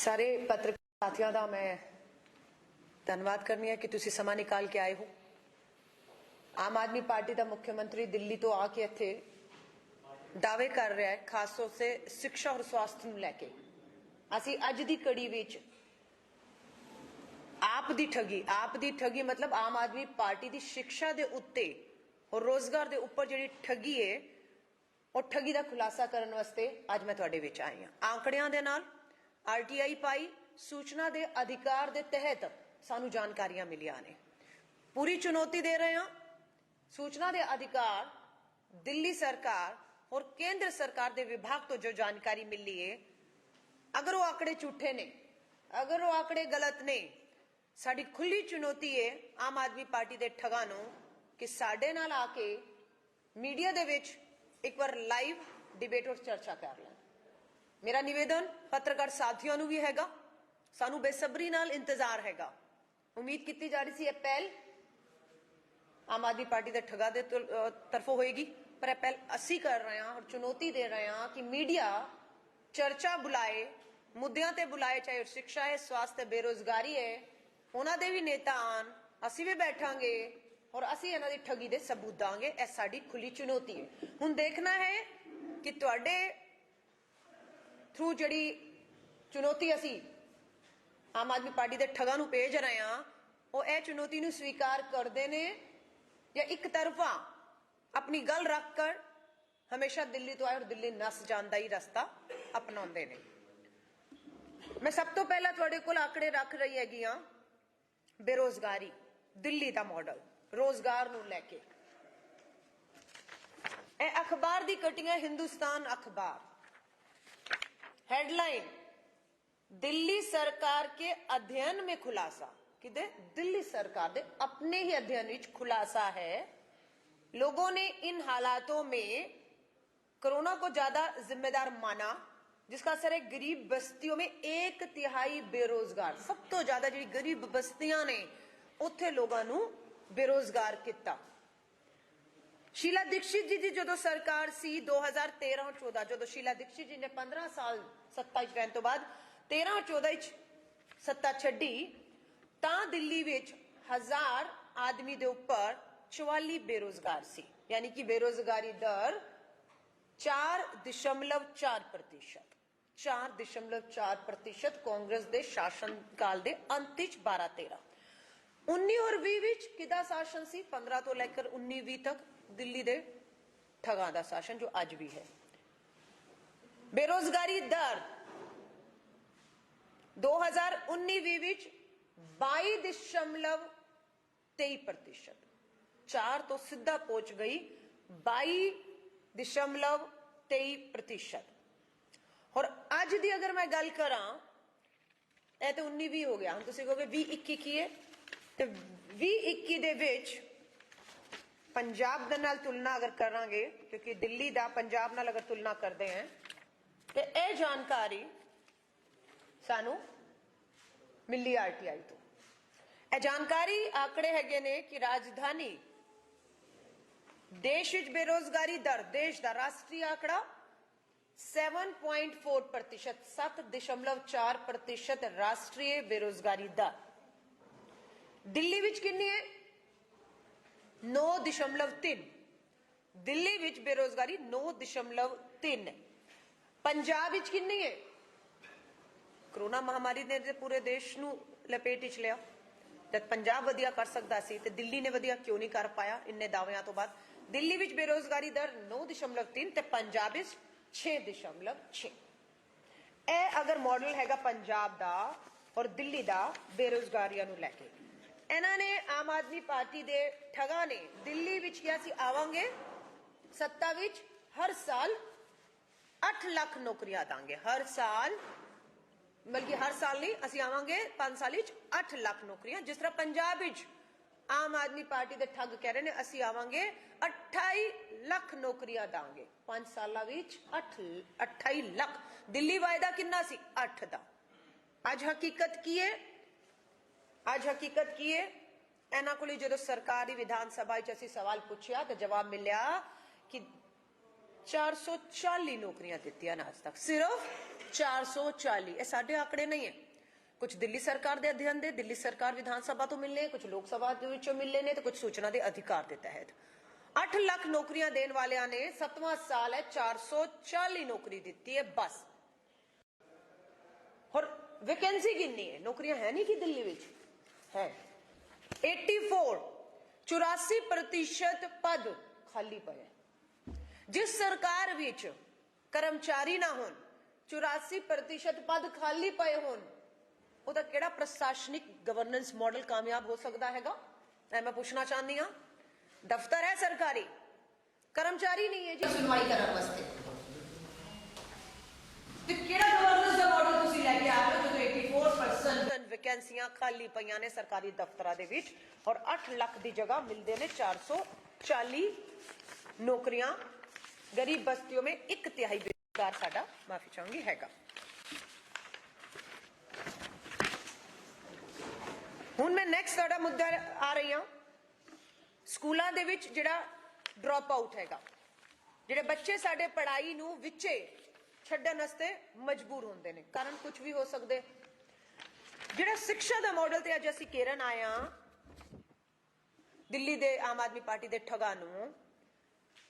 सारे पत्रकार साथियों का मैं धन्यवाद करनी है कि तुसी समा निकाल के आए हो। आम आदमी पार्टी का मुख्यमंत्री दिल्ली तो आके इत्थे दावे कर रहा है, खास तौर से शिक्षा और स्वास्थ्य ਨੂੰ ਲੈ ਕੇ। ਅਸੀਂ ਅੱਜ ਦੀ ਕੜੀ ਵਿੱਚ ਆਪ ਦੀ ਠੱਗੀ मतलब आम आदमी पार्टी की शिक्षा के उत्ते और रोजगार के उपर जी ठगी है और ठगी का खुलासा करने वास्ते अज मैं तुहाडे विच आई हाँ। आंकड़ियां दे नाल RTI पाई सूचना के अधिकार के तहत सानू जानकारियां मिलियां ने। पूरी चुनौती दे रहे हैं सूचना के अधिकार दिल्ली सरकार और केंद्र सरकार के विभाग तो जो जानकारी मिली है, अगर वो आंकड़े झूठे ने, अगर वो आंकड़े गलत ने, साड़ी खुली चुनौती है आम आदमी पार्टी के ठगां नूं कि साडे नाल आके मीडिया दे विच एक बार लाइव डिबेट और चर्चा कर लें। मेरा निवेदन पत्रकार साथियों नूं भी हैगा, सानू बेसब्री नाल इंतजार हैगा। उम्मीद की जा रही सी पहल आम आदमी पार्टी के ठगा दे तरफों होएगी, पर पहल असी कर रहे हैं और चुनौती दे रहे हैं कि मीडिया चर्चा बुलाए, मुद्दों ते बुलाए, चाहे शिक्षा है, स्वास्थ्य, बेरोजगारी है, उन्होंने दे भी नेता आन, असी भी बैठांगे और असी इन्हां दी ठगी दे सबूत दांगे। यह साडी खुली चुनौती है। हुण देखना है कि तुहाडे थ्रू जिहड़ी चुनौती असी आम आदमी पार्टी के ठगां नूं भेज रहे हैं, वो यह चुनौती नूं स्वीकार करते हैं या एक तरफा अपनी गल रख कर हमेशा दिल्ली तो आए और दिल्ली नस जांदा ही रास्ता अपनाउंदे ने। मैं सब तो पहला तुहाडे कोल आंकड़े रख रही हैगी हां बेरोजगारी, दिल्ली का मॉडल रोजगार नूं लैके। ए अखबार दी कटिंग है, हिंदुस्तान अखबार, हेडलाइन दिल्ली सरकार के अध्ययन में खुलासा। किदे? दिल्ली सरकार दे अपने ही अध्ययन विच खुलासा है, लोगों ने इन हालातों में कोरोना को ज्यादा जिम्मेदार माना, जिसका असर है गरीब बस्तियों में 1/3 बेरोजगार। सब तो ज्यादा जी गरीब बस्तियां ने उत्थे लोगों नूं बेरोजगार किया। शीला दीक्षित जी जो सरकार सी 2013 और 14, जो शीला दीक्षित जी ने 15 साल सत्ता च रहने तो बाद 13 और 14 सत्ता छड्डी, तां दिल्ली विच 1000 आदमी दे उपर 44 बेरोजगार सी, यानी कि बेरोजगारी दर 4.4%। 4.4% कांग्रेस दे शासन काल दे अंत 12-13। 19 और 20 विच किदा शासन सी? 15 तो लेकर 19-20 तक दिल्ली दे ठगां दा शासन जो अज भी है। बेरोजगारी दर 2019-20 विच 22.23%, 4 तो सीधा पहुंच गई 22.23%। और अज दी अगर मैं गल करा, ए तो 19-20 हो गया, हम तुसीं कहोगे 20-21 की है, तो 20-21 दे विच पंजाब दे नाल तुलना अगर करांगे, क्योंकि दिल्ली दा पंजाब नाल अगर तुलना करते हैं तो यह जानकारी सानू मिली RTI तो। यह जानकारी आंकड़े हैगे ने कि राजधानी देश विच बेरोजगारी दर, देश दा राष्ट्रीय आंकड़ा 7.4%, 7.4% राष्ट्रीय बेरोजगारी दर। दिल्ली विच कितनी है? 9.3। दिल्ली विच बेरोजगारी 9.3 है। पंजाब विच कितनी है? कोरोना महामारी ने पूरे देश नूं लपेट विच लिया। जब पंजाब वधिया कर सकता सी ते दिल्ली ने वधिया क्यों नहीं कर पाया इन्ने दावियां तो बाद? दिल्ली विच बेरोजगारी दर 9.3 ते पंजाब विच 6.6। ए अगर मॉडल हैगा पंजाब दा और दिल्ली दा बेरोजगारियां नूं लैके। इन्हां ने आम आदमी पार्टी दे ठगा ने दिल्ली विच किया सी आवांगे सत्ता विच हर साल 8 लाख नौकरियां दांगे। हर साल, बल्कि हर साल नहीं, असी आवांगे 5 साल 8 लाख नौकरियां। जिस तरह पंजाब विच आम आदमी पार्टी दे ठग कह रहे ने असी आवांगे 28 लाख नौकरियां दांगे 5 साल विच। 28 लाख। दिल्ली वायदा किन्ना सी? 8 दा। अज हकीकत की है? अज हकीकत की है? इन्हां कोल जदों सरकारी विधान सभा च असी सवाल पूछया तो जवाब मिलिया कि 440 नौकरियां दी आज तक, सिर्फ 440। ये साडे आंकड़े नहीं है, कुछ दिल्ली सरकार के अध्ययन दे, दिल्ली सरकार विधानसभा तो मिलने, कुछ लोक सभा मिलने ने, तो कुछ सूचना के अधिकार के तहत 8 लाख नौकरियां देने वाले ने 7वां साल है 440 नौकरी दी है बस। और वैकेंसी कितनी है, नौकरियां है नहीं कि दिल्ली में है 84% पद खाली पे है। जिस सरकार विच कर्मचारी ना होन, 84% पद खाली पे होन, ਉਹਦਾ ਕਿਹੜਾ ਪ੍ਰਸ਼ਾਸनिक गवर्नेंस मॉडल कामयाब हो सकता है? मैं पूछना चाहती हाँ। दफ्तर है सरकारी, कर्मचारी नहीं है जी सुनवाई करने वास्ते, तो ਕਿਹੜਾ गवर्नेंस ਦਾ मॉडल ਤੁਸੀਂ ਲੈ ਕੇ ਆ ਰਹੇ ਹੋ ਜਦੋਂ 84% ਵੈਕੈਂਸੀਆਂ ਖਾਲੀ ਪਈਆਂ ਨੇ ਸਰਕਾਰੀ ਦਫ਼ਤਰਾਂ ਦੇ ਵਿੱਚ, ਔਰ 8 ਲੱਖ ਦੀ ਜਗ੍ਹਾ ਮਿਲਦੇ ਨੇ 440 ਨੌਕਰੀਆਂ। गरीब बस्तियों में 1/3 बेरोजगार साडा, माफी चाहूंगी, हैगा। ਹੁਣ मैं नैक्सट साडा मुद्दा आ रही हूं, स्कूलों ਦੇ ਵਿੱਚ ਜਿਹੜਾ ਡ੍ਰੌਪ ਆਊਟ ਹੈਗਾ, ਜਿਹੜੇ ਬੱਚੇ ਸਾਡੇ ਪੜ੍ਹਾਈ ਨੂੰ ਵਿੱਚੇ ਛੱਡਣ ਵਾਸਤੇ ਮਜਬੂਰ ਹੁੰਦੇ ਨੇ, ਕਾਰਨ ਕੁਝ ਵੀ ਹੋ ਸਕਦੇ। ਜਿਹੜਾ ਸਿੱਖਿਆ ਦਾ ਮਾਡਲ ਤੇ ਅੱਜ ਅਸੀਂ ਕੇਰਨ ਆਇਆ ਦਿੱਲੀ ਦੇ ਆਮ ਆਦਮੀ ਪਾਰਟੀ ਦੇ ਠੱਗਾਂ ਨੂੰ,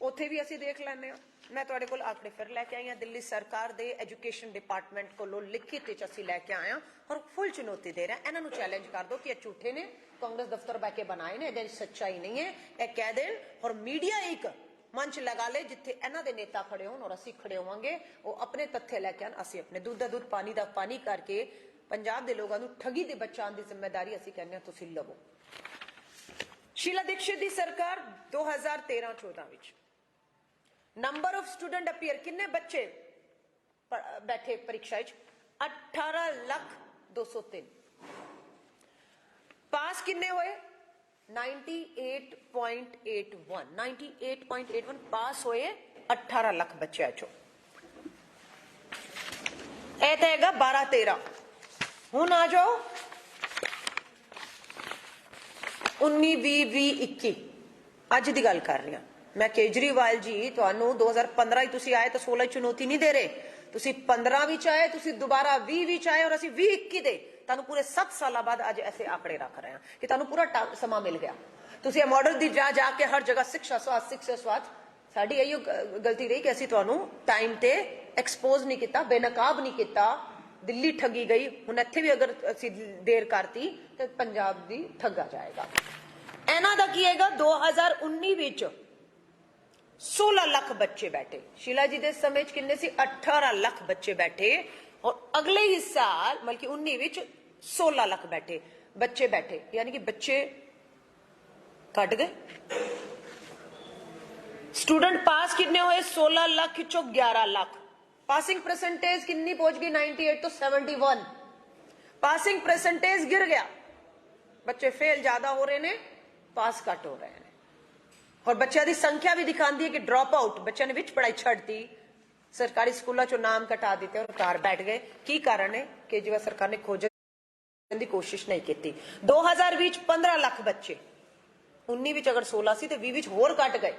ਉੱਥੇ ਵੀ ਅਸੀਂ ਦੇਖ ਲੈਂਦੇ ਹਾਂ। मैं ਤੁਹਾਡੇ ਕੋਲ आंकड़े फिर लैके आई हाँ, दिल्ली सरकार के एजुकेशन डिपार्टमेंट को लिखित असीं लैके आए हैं और फुल चुनौती दे रहे हैं। इन्हों चैलेंज कर दो कि ये झूठे ने, कांग्रेस दफ्तर बह के बनाए ने, इहदे सच्चाई नहीं है, यह कह देन और मीडिया एक मंच लगा ले जिथे इन्हों के नेता खड़े होण और असीं खड़े होवांगे, वो अपने तथ्य लैके आन, असीं अपने दूध का दूध पानी का पानी करके पंजाब के लोगों को ठगी दे बचाने की जिम्मेदारी असीं कहने तुसीं लवो। शीला दीक्षित की सरकार 2013-14 which number of student appear, किन्ने बच्चे बैठे परीक्षा 18,02,003, पास किन्ने होए 98.81 पास होए 18 लाख बच्चे चो, ए तो हैगा 12-13। हुण आ जाओ 19-20-21 अज की गल कर रही हूं मैं। केजरीवाल जी तुहानू 2015 ही तुसी आए तो 16 चुनौती नहीं दे रहे, तुसी 15 भी आए, तुसी दोबारा 20 भी आए और असी 20-21 दे तुहानू पूरे 7 साल बाद अज ऐसे आंकड़े रख रहे हैं कि तुहानू पूरा समा मिल गया। तुसी ये मॉडल दी जा जाके हर जगह शिक्षा स्वास्थ्य साडी इहो गलती रही कि असी तुहानू टाइम ते एक्सपोज नहीं किया, बेनकाब नहीं किया, दिल्ली ठगी गई। हुण इत्थे भी अगर असी देर करती तो पंजाब दी ठगा जाएगा। इन्हां दा की हैगा 2019 विच 16 लाख बच्चे बैठे, शीला जी के समय किन्ने सी 18 लाख बच्चे बैठे, और अगले ही साल मतलब कि 19 विच 16 लाख बच्चे बैठे, यानी कि बच्चे घट गए। स्टूडेंट पास कितने हुए 16 लाख चो 11 लाख। पासिंग परसेंटेज कितनी पहुंच गई 98 तो 71, पासिंग परसेंटेज गिर गया, बच्चे फेल ज्यादा हो रहे ने, पास घट हो रहे हैं। और बच्चों की संख्या भी दिखाती है कि ड्रॉप आउट, बच्चों ने विच पढ़ाई छड्डती, सरकारी स्कूलों चो नाम कटा दिते और घर बैठ गए। की कारण है? केजरीवाल सरकार ने खोजने की कोशिश नहीं की। 2020 15 लाख बच्चे, 19 विच अगर 16 सी तो 20 विच होर घट गए।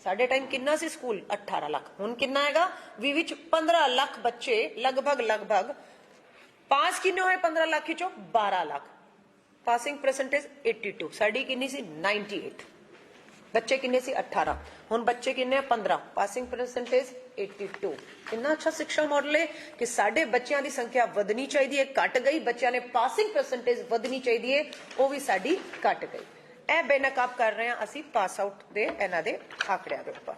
साडे टाइम कितना सी स्कूल 18 लाख, हुण कितना हैगा 20 विच 15 लाख बच्चे लगभग पास किन्ने होए 15 लाख चो 12 लाख। पासिंग परसेंटेज 82, साडी किन्नी सी 98, बच्चे किन्ने सी 18, हुण बच्चे किन्ने 15, पासिंग परसेंटेज 82। इतना अच्छा शिक्षा मॉडल है कि साडे बच्चों की संख्या वधनी चाहिए, घट गई, बच्चों ने पासिंग परसेंटेज वधनी चाहिए, वो भी साडी घट गई। ए बेनकाब कर रहे हैं असी पास आउट दे इन्हां दे आंकड़ियां दे उपर।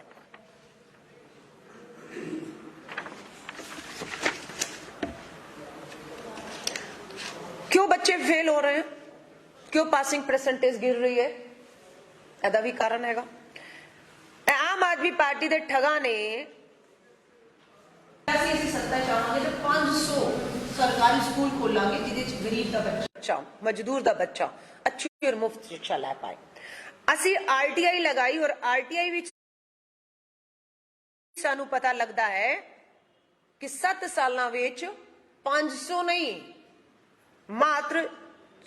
क्यों बच्चे फेल हो रहे हैं, क्यों पासिंग परसेंटेज गिर रही है? ਇਹਦਾ भी कारण हैगा। आम आदमी पार्टी के ठगा ने सत्ता चाहांगे तो 500 सरकारी स्कूल खोलांगे जिहदे गरीब का बच्चा, मजदूर का बच्चा अच्छी और मुफ्त शिक्षा लै पाए। असी RTI लगाई और RTI विच सानू पता लगता है कि 7 सालों विच 500 नहीं मात्र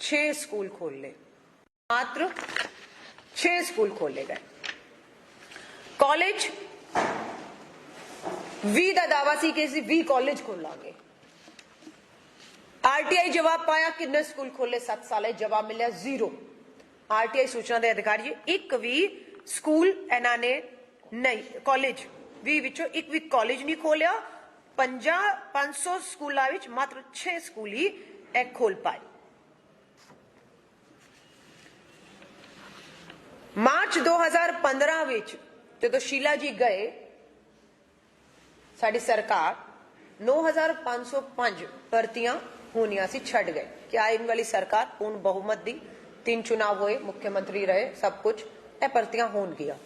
6 स्कूल खोल ले, मात्र 6 स्कूल खोले गए। कॉलेज 20 ਦਾ ਦਾਵਾ ਸੀ ਕਿ ਅਸੀਂ 20 ਕਾਲਜ ਖੋਲਾਂਗੇ। आरटीआई जवाब पाया कितने स्कूल खोले 7 साल जवाब मिले 0। आरटीआई सूचना के अधिकारी एक भी स्कूल इन्हां ने नहीं कॉलेज भी विचों एक भी कॉलेज नहीं खोलिया। 500 स्कूलों विच मात्र 6 स्कूल ही खोल पाए। मार्च 2015 विच जदों शीला जी गए साडी सरकार 9505 भर्तियां होनिया सी छड़ गए। क्या इन वाली सरकार पूर्ण बहुमत दी 3 चुनाव हुए मुख्यमंत्री रहे सब कुछ ए भर्तियां होन गया।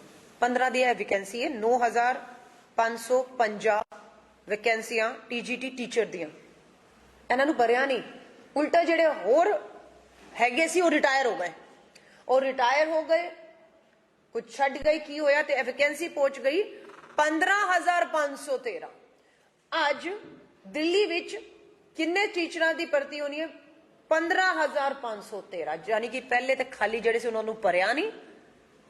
15 दी वैकेंसी है 9550 वैकेंसियां टीजीटी टीचर दियां इन्हां नूं भरिया नहीं। उल्टा जिहड़े होर हैगे सी वो रिटायर हो गए और रिटायर हो गए कुछ छड़ गए की होया ते वैकेंसी पहुंच गई 15513। आज दिल्ली विच किन्ने टीचरां दी भर्ती होनी है 15513 यानी कि पहले तो खाली जड़े से उन्होंने भरिया नहीं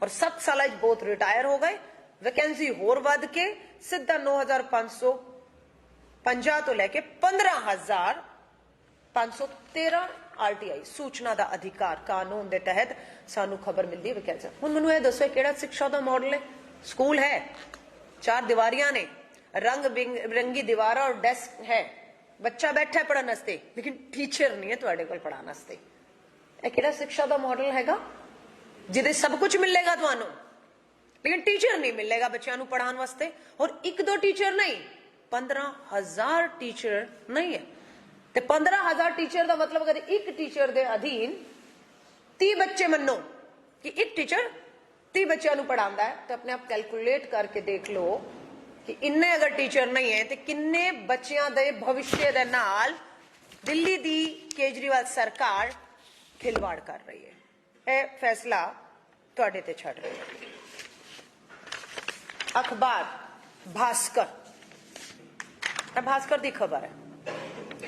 और 7 साल बहुत रिटायर हो गए। वैकेंसी होर वध के सीधा 9550 तो लेके 15513 आरटीआई सूचना का अधिकार कानून के तहत सानू खबर मिलती है वैकेंसी। हुण मैनूं ये दसो किहड़ा शिक्षा का मॉडल है। स्कूल है 4 दीवारियां ने रंग बिरंगी दीवारा और डेस्क है बच्चा बैठा है पढ़ने वास्ते लेकिन टीचर नहीं है तुहाडे कोल पढ़ाने वास्ते। यह किहड़ा शिक्षा का मॉडल हैगा जिहदे सब कुछ मिलेगा तुहानू लेकिन टीचर नहीं मिलेगा बच्चों को पढ़ाने वास्ते। और 1-2 टीचर नहीं 15,000 टीचर नहीं है ते 15,000 टीचर का मतलब अगर एक टीचर के अधीन 30 बच्चे मनो कि एक टीचर 30 बच्चों को पढ़ाता है तो अपने आप कैलकुलेट करके देख लो कि इन्ने अगर टीचर नहीं है तो किन्ने बच्चों के भविष्य दे नाल दिल्ली दी केजरीवाल सरकार खिलवाड़ कर रही है। यह फैसला तुहाडे ते छड़ रही है। अखबार भास्कर भास्कर की खबर है।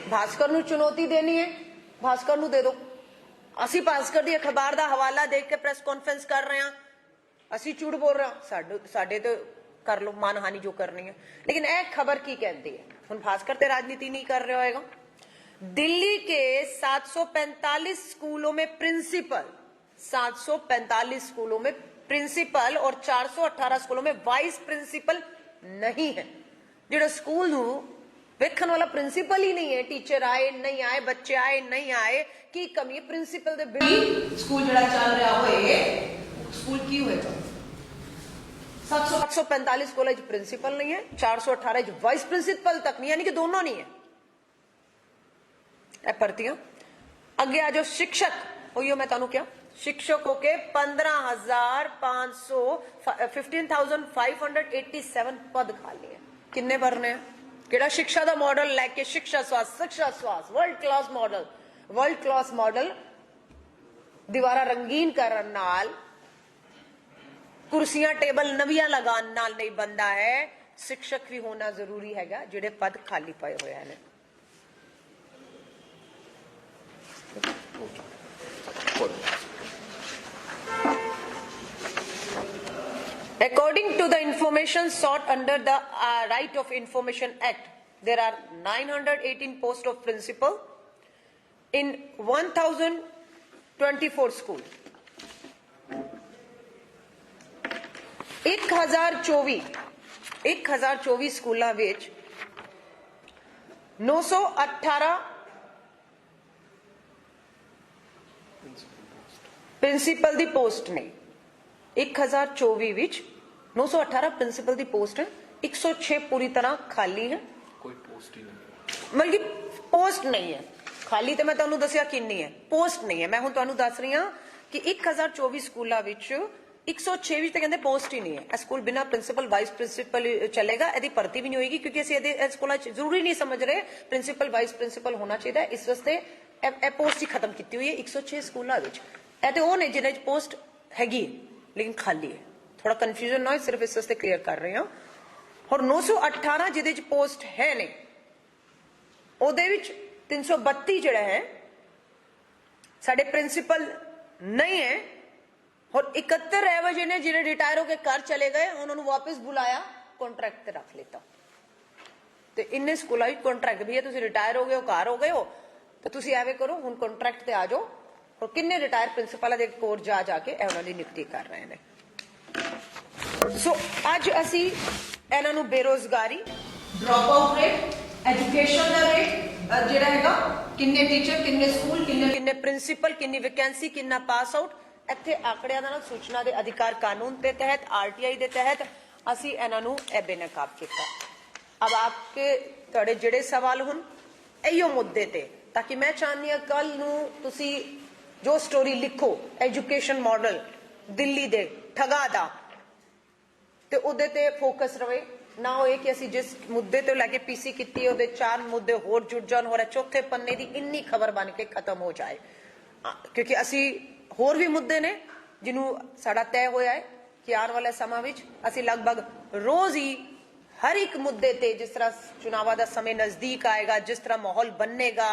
भास्कर नूं चुनौती देनी है भास्कर नूं दे दो। असी भास्कर की अखबार का हवाला देख के प्रेस कॉन्फ्रेंस कर रहे हैं असी झूठ बोल रहे हैं साडे तो कर लो मानहानि जो करनी है। लेकिन यह खबर की कहती है हुण भास्कर ते राजनीति नहीं कर रहा होगा। दिल्ली के 745 स्कूलों में प्रिंसिपल 745 स्कूलों में प्रिंसिपल और 418 स्कूलों में वाइस प्रिंसिपल नहीं है। जो स्कूल वेखण वाला प्रिंसिपल ही नहीं है टीचर आए नहीं आए बच्चे आए नहीं आए की कमी प्रिंसिपल दे बिना स्कूल जड़ा चल रहा होए स्कूल की होएगा। 745 कॉलेज प्रिंसिपल नहीं है 418 वाइस प्रिंसिपल तक नहीं यानी कि दोनों नहीं है। भर्तियां अगे आ जो शिक्षक मैं तुहानू क्या शिक्षकों के 15,587 पद खाली है। किन्ने भरने हैं केड़ा शिक्षा का मॉडल लैके शिक्षा स्वास्थ्य वर्ल्ड क्लास मॉडल दीवारा रंगीन करन नाल कुर्सियां टेबल नवियां लगान नाल नहीं बनता है। शिक्षक भी होना जरूरी हैगा जिहड़े पद खाली पए हुए हैं। According to the information sought under the Right of Information Act, there are 918 posts of principal in 1024 schools. 1024 स्कूलों विच 918 प्रिंसीपल दी पोस्ट ने 1024 विच 918 प्रिंसीपल दी पोस्ट है 106 पूरी तरह खाली है कोई पोस्ट ही नहीं मतलब पोस्ट नहीं है खाली तो मैं तुहानू दसिया किन्नी है पोस्ट नहीं है। मैं हुण तुहानू दस रही हां कि 1024 स्कूलों विच 106 विच कहते पोस्ट ही नहीं है। स्कूल बिना प्रिंसिपल वाइस प्रिंसिपल चलेगा यदि भर्ती भी नहीं होगी क्योंकि असं स्कूलों जरूरी नहीं समझ रहे प्रिंसिपल वाइस प्रिंसिपल होना चाहिए। इस वास्ते पोस्ट ही खत्म की हुई है 106 स्कूलों विच। तो वो ने जिन्हें पोस्ट हैगी लेकिन खाली है थोड़ा कन्फ्यूजन ना हो सिर्फ इस वास्ते क्लियर कर रहे हैं। और 918 जिहदे च पोस्ट है ने ओदे विच 332 जिहड़ा है साडे प्रिंसिपल नहीं है और 71 एवज ने जिन्हें रिटायर होकर घर चले गए उन्होंने वापस बुलाया कॉन्ट्रैक्ट रख लेता। ਤੇ ਇੰਨੇ ਸਕੂਲਾਂ ਵਿੱਚ ਕੰਟਰੈਕਟ ਵੀ ਹੈ, ਤੁਸੀਂ ਰਿਟਾਇਰ ਹੋ ਗਏ ਹੋ, ਘਰ ਹੋ ਗਏ ਹੋ, ਤੇ ਤੁਸੀਂ ਐਵੇਂ ਕਰੋ ਹੁਣ ਕੰਟਰੈਕਟ ਤੇ ਆ ਜਾਓ। ਔਰ ਕਿੰਨੇ ਰਿਟਾਇਰ ਪ੍ਰਿੰਸੀਪਲਾਂ ਦੇ ਕੋਲ ਜਾ ਕੇ ਇਹ ਉਹਨਾਂ ਦੀ ਨਿਯੁਕਤੀ ਕਰ ਰਹੇ ਨੇ। ਸੋ ਅੱਜ ਅਸੀਂ ਇਹਨਾਂ ਨੂੰ ਬੇਰੋਜ਼ਗਾਰੀ, ਡ੍ਰੌਪ ਆਊਟ ਰੇਟ, ਐਜੂਕੇਸ਼ਨ ਦਾ ਰੇਟ ਜਿਹੜਾ ਹੈਗਾ, ਕਿੰਨੇ ਟੀਚਰ, ਕਿੰਨੇ ਸਕੂਲ, ਕਿੰਨੇ ਪ੍ਰਿੰਸੀਪਲ, ਕਿੰਨੀ ਵੈਕੈਂਸੀ, ਕਿੰਨਾ ਪਾਸ ਆਊਟ, ਇੱਥੇ ਆંકੜਿਆਂ ਦਾ ਨਾਲ ਸੂਚਨਾ ਦੇ ਅਧਿਕਾਰ ਕਾਨੂੰਨ ਦੇ ਤਹਿਤ, ਆਰਟੀਆਈ ਦੇ ਤਹਿਤ ਅਸੀਂ ਇਹਨਾਂ ਨੂੰ ਇਹ ਬੇਨਕਾਬ ਕੀਤਾ। अब आपके ਤੁਹਾਡੇ ਜਿਹੜੇ ਸਵਾਲ ਹੁਣ ਇਹੋ ਮੁੱਦੇ ਤੇ, ਤਾਂ ਕਿ ਮੈਂ ਚਾਹਨੀ ਹਾਂ ਕੱਲ ਨੂੰ ਤੁਸੀਂ ਜੋ ਸਟੋਰੀ ਲਿਖੋ ਐਜੂਕੇਸ਼ਨ ਮਾਡਲ ਦਿੱਲੀ ਦੇ ਠਗਾ ਦਾ, ਤੇ ਉਹਦੇ ਤੇ ਫੋਕਸ ਰਵੇ, ਨਾ ਹੋਏ ਕਿ ਅਸੀਂ ਜਿਸ ਮੁੱਦੇ ਤੋਂ ਲੈ ਕੇ ਪੀਸੀ ਕੀਤੀ ਉਹਦੇ 4 ਮੁੱਦੇ ਹੋਰ ਜੁੜ ਜਾਣ, ਹੋਰ ਚੌਥੇ ਪੰਨੇ ਦੀ ਇੰਨੀ ਖਬਰ ਬਣ ਕੇ ਖਤਮ ਹੋ ਜਾਏ। ਕਿਉਂਕਿ ਅਸੀਂ ਹੋਰ ਵੀ ਮੁੱਦੇ ਨੇ ਜਿਹਨੂੰ ਸਾਡਾ ਤੈਅ ਹੋਇਆ ਹੈ ਕਿ ਆਉਣ ਵਾਲੇ ਸਮਾਂ ਵਿੱਚ ਅਸੀਂ ਲਗਭਗ ਰੋਜ਼ ਹੀ हर एक मुद्दे ते, जिस तरह चुनाव का समय नजदीक आएगा, जिस तरह माहौल बनेगा,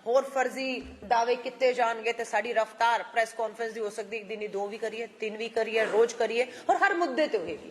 होर फर्जी दावे किते जाएंगे, तो साड़ी रफ्तार प्रेस कॉन्फ्रेंस की हो सकती, एक दिन ही 2 भी करिए, 3 भी करिए, रोज करिए, और हर मुद्दे ते होगी।